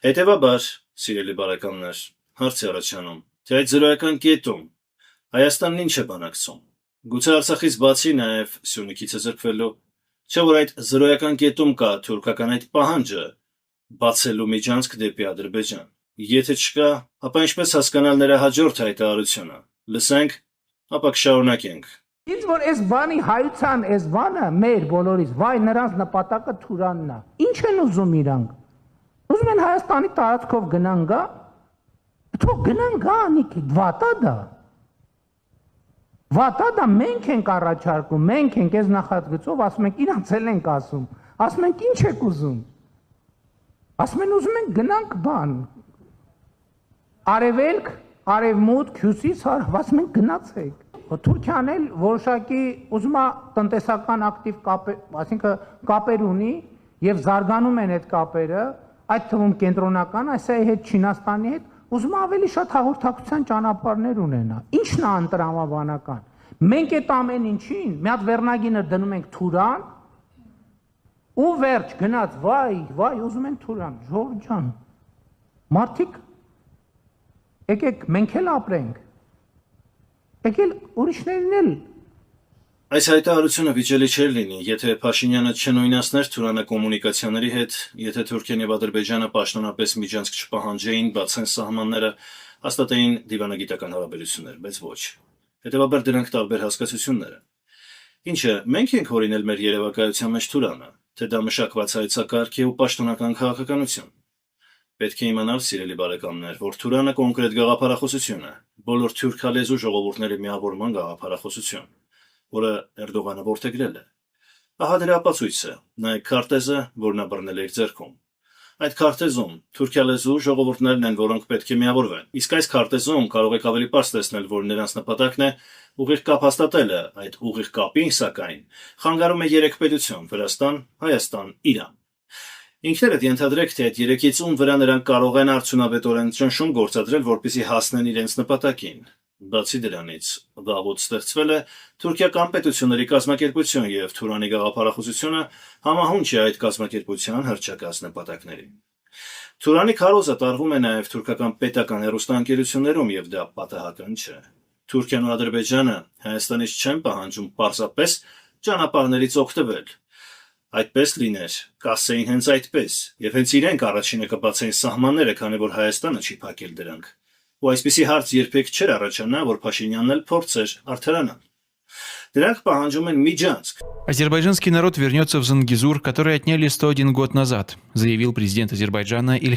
Հետևաբար, սիրելի բարեկամներ, հարց է առաջանում, թե այդ զրոյական կետում Հայաստանն ինչ է բանակցում։ Գուցե Արցախից բացի նաև Սյունիքից է զրկվելու, չէ՞ որ այդ զրոյական կետում կա թուրքական այդ պահանջը բացելու միջանցք դեպի Ադրբեջան։ Եթե չկա, ապա ինչպես հասկանալ նրա հաջորդ հայտարարությունը։ Լսենք, ապա կշարունակենք։ Ինձ որ այս բանի հայության այս բանը մեր բոլորիս, վայ նրանց նպատակը Թուրանն է։ Ինչ են ուզում իրանք։ Ուզում են Հայաստանի տարածքով գնան գա։ Թող գնան գա, Նիկի, վատա դա։ Վատա դա մենք ենք առաջարկում, մենք ենք այս նախագծով, ասում ենք իրանց էլ ենք ասում։ Ասում ենք ինչ եք ուզում։ Ասում են ուզում ենք գնանք բան։ Արևելք, արևմուտք, հյուսիս, ասում ենք գնացեք։ Թուրքիան էլ որոշակի ուզում է տնտեսական ակտիվ կապեր, այսինքն կապեր ունի եւ զարգանում են այդ կապերը, այդ թվում կենտրոնական Ասիայի հետ, Չինաստանի հետ, ուզում է ավելի շատ հաղորդակցության ճանապարհներ ունենա։ Ինչն է անտրամաբանական։ Մենք այդ ամեն ինչին մի հատ վերնագինը դնում ենք Թուրան, ու վերջ գնաց, վայ, ուզում են Թուրան, ժողովուրդ ջան։ Մարդիկ եկեք մենք էլ ապրենք։ Եկել ուրիշներն էլ։ Այս հայտարարությունը վիճելի չէր լինի, եթե Փաշինյանը չնույնացներ Թուրանը կոմունիկացիաների հետ, եթե Թուրքիան եւ Ադրբեջանը պաշտոնապես միջանցք չպահանջեին, բացեն սահմանները, հաստատեին դիվանագիտական հարաբերություններ, բայց ոչ։ Հետևաբար դրանք տարբեր հասկացություններ են։ Ինչը մենք ենք հորինել մեր երևակայության մեջ Թուրանը, թե դա մշակված հայցակարգ է ու պաշտոնական քաղաքականություն։ Պետք է իմանալ, սիրելի բարեկամներ, որ Թուրանը կոնկրետ գաղափարախոսություն է, բոլոր թուրքալեզու ժողովուրդների միավորման գաղափարախոսություն, որը Էրդողանը որդեգրել է։ Ահա դրա ապացույցը, նայեք քարտեզը, որ նա բռնել է իր ձեռքում։ Այդ քարտեզում թուրքալեզու ժողովուրդներն են, որոնք պետք է միավորվեն։ Իսկ այս քարտեզում կարող եք ավելի պարզ տեսնել, որ նրանց նպատակն է ուղիղ կապ հաստատելը, այդ ուղիղ կապին, սակայն, խանգարում է երեք պետություն՝ Վրաստան, Հայաստան, Իրան։ Ինքներդ ենթադրեք, թե այդ երեքից ում վրա նրանք կարող են արդյունավետորեն ճնշում գործադրել, որպեսզի հասնեն իրենց նպատակին։ Բացի դրանից, վաղուց ստեղծվել է թուրքիական պետությունների կազմակերպություն եւ Թուրանի գաղափարախոսությունը համահունչ է այդ կազմակերպության հռչակած նպատակներին։ Թուրանի քարոզը տարվում է նաեւ թուրքական պետական հեռուստաընկերություններում եւ դա պատահական չէ։ Թուրքիան ու Ադրբեջանը Հայաստանից չեն պահանջում պարզապես ճանապարհներից օգտվել։ Այդպես լիներ, կասեին հենց այդպես, եւ հենց իրենք առաջինը կբացեին սահմանները, քանի որ Հայաստանը չի փակել դրանք։ Ու այսպիսի հարց երբեք չէր առաջանա, որ Փաշինյանն էլ փորձեր արդարանալ։ Դրանք պահանջում են միջանցք։ Азербайджанский народ вернется в Зангезур, который отняли 101 год назад, заявил президент Азербайджана Ильхам